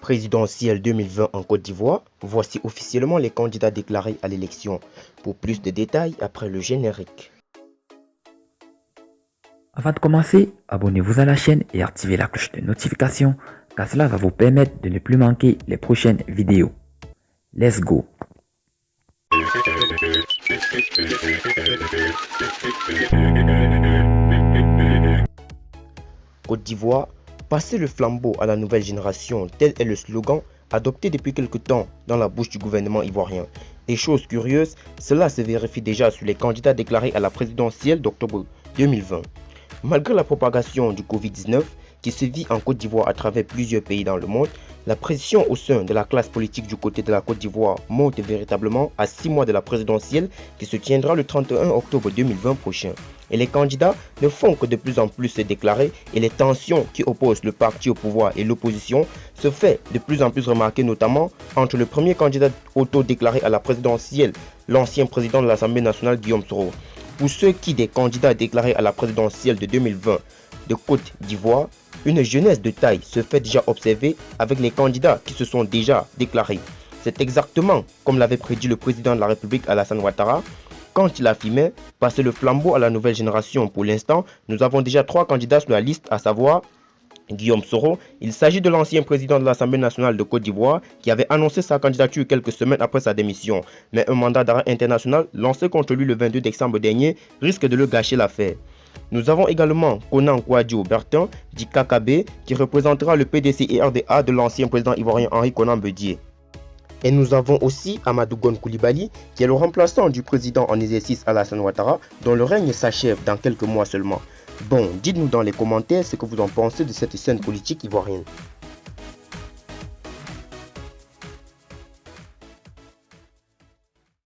Présidentielle 2020 en Côte d'Ivoire, voici officiellement les candidats déclarés à l'élection. Pour plus de détails, après le générique. Avant de commencer, abonnez-vous à la chaîne et activez la cloche de notification car cela va vous permettre de ne plus manquer les prochaines vidéos. Let's go! Côte d'Ivoire, passer le flambeau à la nouvelle génération, tel est le slogan adopté depuis quelque temps dans la bouche du gouvernement ivoirien. Et chose curieuse, cela se vérifie déjà sur les candidats déclarés à la présidentielle d'octobre 2020. Malgré la propagation du Covid-19 qui se vit en Côte d'Ivoire à travers plusieurs pays dans le monde, la pression au sein de la classe politique du côté de la Côte d'Ivoire monte véritablement à 6 mois de la présidentielle qui se tiendra le 31 octobre 2020 prochain. Et les candidats ne font que de plus en plus se déclarer et les tensions qui opposent le parti au pouvoir et l'opposition se fait de plus en plus remarquer, notamment entre le premier candidat auto-déclaré à la présidentielle, l'ancien président de l'Assemblée nationale Guillaume Soro. Pour ceux qui des candidats déclarés à la présidentielle de 2020 de Côte d'Ivoire, une jeunesse de taille se fait déjà observer avec les candidats qui se sont déjà déclarés. C'est exactement comme l'avait prédit le président de la République Alassane Ouattara quand il affirmait passer le flambeau à la nouvelle génération. Pour l'instant, nous avons déjà 3 candidats sur la liste, à savoir Guillaume Soro. Il s'agit de l'ancien président de l'Assemblée nationale de Côte d'Ivoire qui avait annoncé sa candidature quelques semaines après sa démission. Mais un mandat d'arrêt international lancé contre lui le 22 décembre dernier risque de le gâcher l'affaire. Nous avons également Konan Kouadio Bertin, dit KKB, qui représentera le PDC et RDA de l'ancien président ivoirien Henri Konan Bédié. Et nous avons aussi Amadou Gon Coulibaly, qui est le remplaçant du président en exercice Alassane Ouattara, dont le règne s'achève dans quelques mois seulement. Bon, dites-nous dans les commentaires ce que vous en pensez de cette scène politique ivoirienne.